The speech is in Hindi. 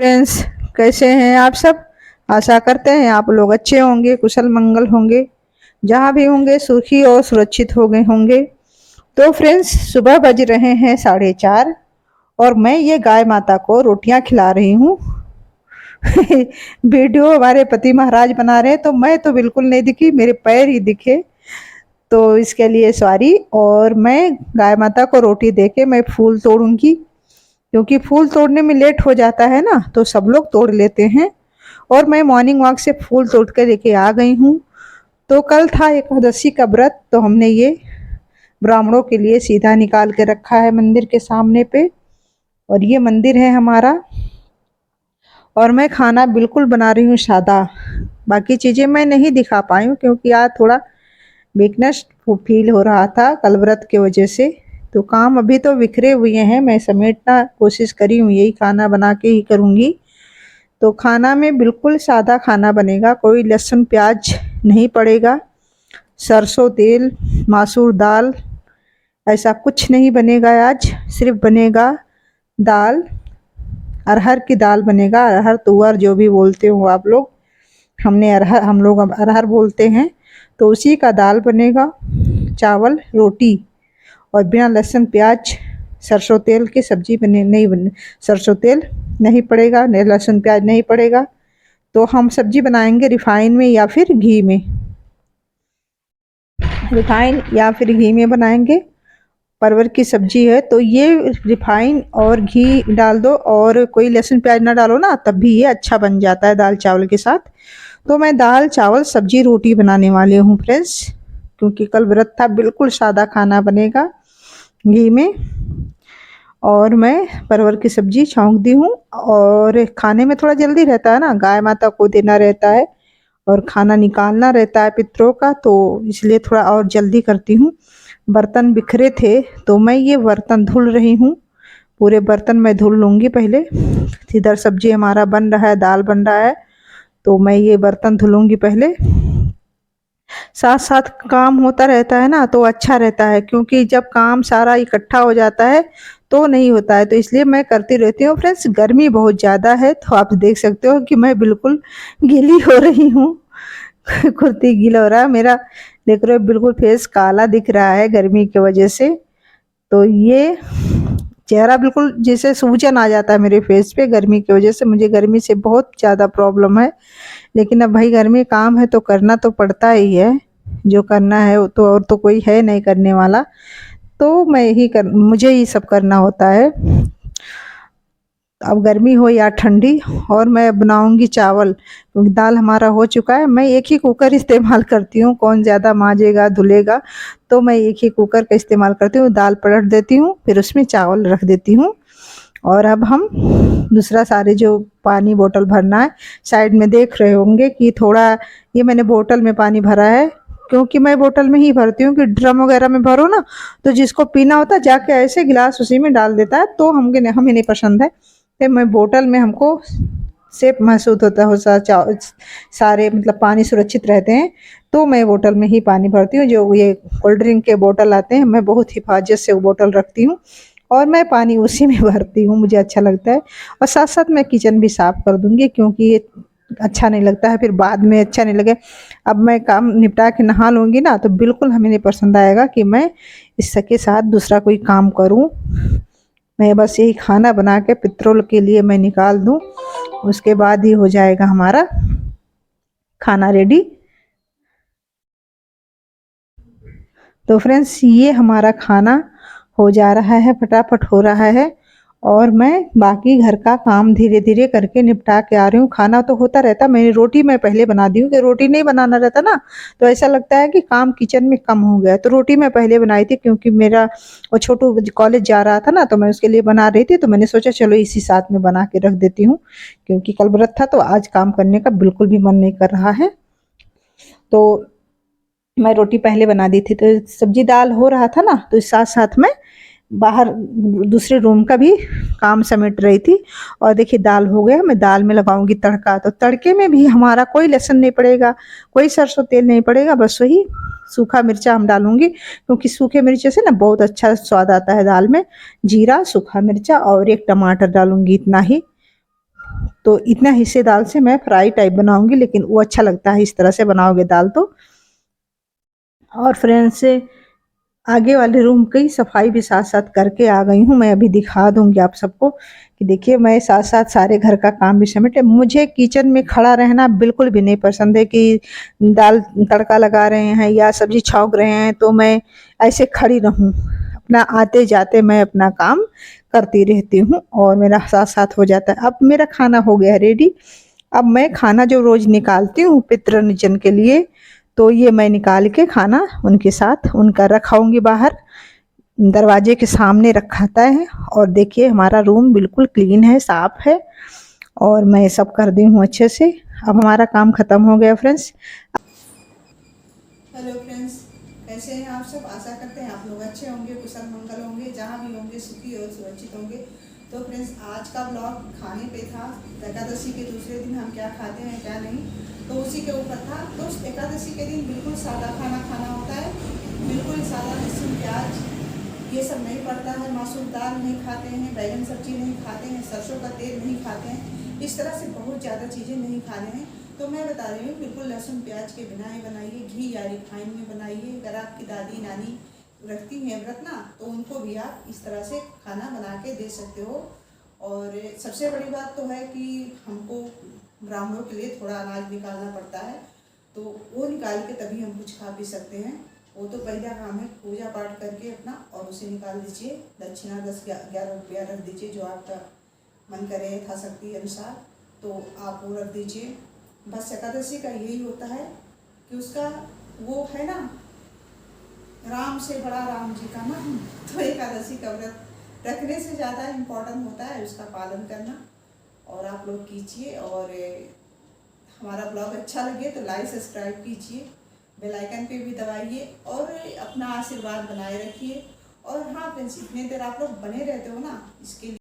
फ्रेंड्स, कैसे हैं आप सब। आशा करते हैं आप लोग अच्छे होंगे, कुशल मंगल होंगे, जहाँ भी होंगे सुखी और सुरक्षित हो गए होंगे। तो फ्रेंड्स, सुबह बज रहे हैं 4:30 और मैं ये गाय माता को रोटियां खिला रही हूँ। वीडियो हमारे पति महाराज बना रहे हैं तो मैं तो बिल्कुल नहीं दिखी, मेरे पैर ही दिखे, तो इसके लिए सॉरी। और मैं गाय माता को रोटी देके मैं फूल तोड़ूंगी, क्योंकि फूल तोड़ने में लेट हो जाता है ना, तो सब लोग तोड़ लेते हैं। और मैं मॉर्निंग वॉक से फूल तोड़ कर लेके आ गई हूँ। तो कल था एकादशी का व्रत, तो हमने ये ब्राह्मणों के लिए सीधा निकाल के रखा है मंदिर के सामने पे। और ये मंदिर है हमारा। और मैं खाना बिल्कुल बना रही हूँ सादा। बाकी चीज़ें मैं नहीं दिखा पाई हूँ क्योंकि आज थोड़ा वीकनेस फील हो रहा था कल व्रत के वजह से। तो काम अभी तो बिखरे हुए हैं, मैं समेटना कोशिश करी हूँ, यही खाना बना के ही करूँगी। तो खाना में बिल्कुल सादा खाना बनेगा, कोई लहसुन प्याज नहीं पड़ेगा, सरसों तेल, मसूर दाल, ऐसा कुछ नहीं बनेगा। आज सिर्फ बनेगा दाल, अरहर की दाल बनेगा, अरहर तुअर जो भी बोलते हो आप लोग, हमने अरहर, हम लोग अब अरहर बोलते हैं। तो उसी का दाल बनेगा, चावल, रोटी, और बिना लहसुन प्याज सरसों तेल की सब्जी नहीं बने, सरसों तेल नहीं पड़ेगा, नहीं लहसुन प्याज नहीं पड़ेगा। तो हम सब्जी बनाएंगे रिफाइन में या फिर घी में, रिफाइन या फिर घी में बनाएंगे। परवल की सब्जी है तो ये रिफाइन और घी डाल दो, और कोई लहसुन प्याज ना डालो ना, तब भी ये अच्छा बन जाता है दाल चावल के साथ। तो मैं दाल चावल सब्जी रोटी बनाने वाली हूँ फ्रेंड्स, क्योंकि कल व्रत था, बिल्कुल सादा खाना बनेगा घी में। और मैं परवल की सब्जी छौंक दी हूँ। और खाने में थोड़ा जल्दी रहता है ना, गाय माता को देना रहता है और खाना निकालना रहता है पितरों का, तो इसलिए थोड़ा और जल्दी करती हूँ। बर्तन बिखरे थे तो मैं ये बर्तन धुल रही हूँ, पूरे बर्तन मैं धुल लूँगी पहले। इधर सब्जी हमारा बन रहा है, दाल बन रहा है, तो मैं ये बर्तन धुलूँगी पहले। साथ साथ काम होता रहता है ना तो अच्छा रहता है, क्योंकि जब काम सारा इकट्ठा हो जाता है तो नहीं होता है, तो इसलिए मैं करती रहती हूँ। फ्रेंड्स, गर्मी बहुत ज़्यादा है तो आप देख सकते हो कि मैं बिल्कुल गीली हो रही हूँ। कुर्ती गीला हो रहा है मेरा, देख रहे हो, बिल्कुल फेस काला दिख रहा है गर्मी की वजह से। तो ये चेहरा बिल्कुल जैसे सूजन आ जाता है मेरे फेस पे गर्मी की वजह से, मुझे गर्मी से बहुत ज़्यादा प्रॉब्लम है। लेकिन अब भाई घर में काम है तो करना तो पड़ता ही है, जो करना है वो तो, और तो कोई है नहीं करने वाला, तो मैं ही कर, मुझे ही सब करना होता है। अब गर्मी हो या ठंडी। और मैं बनाऊंगी चावल, क्योंकि दाल हमारा हो चुका है। मैं एक ही कुकर इस्तेमाल करती हूँ, कौन ज़्यादा मांजेगा धुलेगा, तो मैं एक ही कुकर का इस्तेमाल करती हूँ। दाल पलट देती हूँ, फिर उसमें चावल रख देती हूँ। और अब हम दूसरा सारे जो पानी बोतल भरना है, साइड में देख रहे होंगे कि थोड़ा ये मैंने बोतल में पानी भरा है, क्योंकि मैं बोतल में ही भरती हूँ कि ड्रम वगैरह में भरो ना तो जिसको पीना होता है जाके ऐसे गिलास उसी में डाल देता है, तो हमें नहीं पसंद है। तो मैं बोतल में, हमको सेफ महसूस होता है, सारे मतलब पानी सुरक्षित रहते हैं, तो मैं बोतल में ही पानी भरती हूँ। जो ये कोल्ड ड्रिंक के बोतल आते हैं, मैं बहुत हिफाजत से वो बोतल रखती हूँ और मैं पानी उसी में भरती हूँ, मुझे अच्छा लगता है। और साथ साथ मैं किचन भी साफ़ कर दूँगी, क्योंकि ये अच्छा नहीं लगता है, फिर बाद में अच्छा नहीं लगे। अब मैं काम निपटा के नहा लूँगी ना तो बिल्कुल हमें नहीं पसंद आएगा कि मैं इसके साथ दूसरा कोई काम करूँ। मैं बस यही खाना बना के पितरों के लिए मैं निकाल दूँ, उसके बाद ही हो जाएगा हमारा खाना रेडी। तो फ्रेंड्स, ये हमारा खाना हो जा रहा है, फटाफट हो रहा है। और मैं बाकी घर का काम धीरे धीरे करके निपटा के आ रही हूँ। खाना तो होता रहता, मैंने रोटी मैं पहले बना दी हूँ, कि रोटी नहीं बनाना रहता ना तो ऐसा लगता है कि काम किचन में कम हो गया। तो रोटी मैं पहले बनाई थी, क्योंकि मेरा वो छोटू कॉलेज जा रहा था ना, तो मैं उसके लिए बना रही थी, तो मैंने सोचा चलो इसी साथ में बना के रख देती हूँ, क्योंकि कल व्रत था तो आज काम करने का बिल्कुल भी मन नहीं कर रहा है। तो मैं रोटी पहले बना दी थी, तो सब्जी दाल हो रहा था ना, तो इस साथ साथ में बाहर दूसरे रूम का भी काम समेट रही थी। और देखिए दाल हो गया, मैं दाल में लगाऊंगी तड़का। तो तड़के में भी हमारा कोई लहसुन नहीं पड़ेगा, कोई सरसों तेल नहीं पड़ेगा, बस वही सूखा मिर्चा हम डालूंगी, क्योंकि सूखे मिर्चे से ना बहुत अच्छा स्वाद आता है दाल में। जीरा, सूखा मिर्चा और एक टमाटर डालूंगी, इतना ही। तो इतना हिस्से दाल से मैं फ्राई टाइप बनाऊंगी, लेकिन वो अच्छा लगता है इस तरह से बनाओगे दाल तो। और फ्रेंड्स, आगे वाले रूम की सफाई भी साथ साथ करके आ गई हूँ। मैं अभी दिखा दूंगी आप सबको कि देखिए, मैं साथ साथ सारे घर का काम भी समेटे। मुझे किचन में खड़ा रहना बिल्कुल भी नहीं पसंद है कि दाल तड़का लगा रहे हैं या सब्जी छौंक रहे हैं तो मैं ऐसे खड़ी रहूं। अपना आते जाते मैं अपना काम करती रहती हूँ और मेरा साथ साथ हो जाता है। अब मेरा खाना हो गया है रेडी। अब मैं खाना जो रोज निकालती हूँ पितृजन के लिए, तो ये मैं निकाल के खाना उनके साथ उनका रखाऊंगी बाहर, दरवाजे के सामने रखाता है। और देखिए, हमारा रूम बिल्कुल क्लीन है, साफ है, और मैं सब कर दी हूँ अच्छे से। अब हमारा काम खत्म हो गया फ्रेंड्स। हेलो फ्रेंड्स, कैसे हैं आप सब? आशा करते हैं आप लोग अच्छे होंगे, कुशल मंगल होंगे, जहाँ भी होंगे सुखी और सुरक्षित होंगे। तो फ्रेंड्स, आज का ब्लॉग खाने पे था। एकादशी के दूसरे दिन हम क्या खाते हैं क्या नहीं, तो उसी के ऊपर था। तो एकादशी के दिन बिल्कुल सादा खाना खाना होता है, बिल्कुल सादा, लहसुन प्याज ये सब नहीं पड़ता है। मसूर दाल नहीं खाते हैं, बैगन सब्जी नहीं खाते हैं, सरसों का तेल नहीं खाते हैं, इस तरह से बहुत ज़्यादा चीज़ें नहीं खाने हैं। तो मैं बता रही हूँ, बिल्कुल लहसुन प्याज के बिना ही बनाइए, घी या रिफाइन में बनाइए। अगर आपकी दादी नानी रखती हैं व्रत ना, तो उनको भी आप इस तरह से खाना बना के दे सकते हो। और सबसे बड़ी बात तो है कि हमको ब्राह्मणों के लिए थोड़ा अनाज निकालना पड़ता है, तो वो निकाल के तभी हम कुछ खा पी सकते हैं। वो तो पहला काम है, पूजा पाठ करके अपना और उसे निकाल दीजिए। दक्षिणा 10-11 रुपया रख दीजिए, जो आपका मन करे यथाशक्ति अनुसार, तो आप वो रख दीजिए। बस एकादशी का यही होता है कि उसका वो है ना, राम से बड़ा राम जी का नाम। तो एकादशी का व्रत रखने से ज़्यादा इम्पोर्टेंट होता है उसका पालन करना। और आप लोग कीजिए, और हमारा ब्लॉग अच्छा लगे तो लाइक सब्सक्राइब कीजिए, बेल आइकन पे भी दबाइए, और अपना आशीर्वाद बनाए रखिए। और हाँ फ्रेंड्स, इतने देर आप लोग बने रहते हो ना, इसके लिए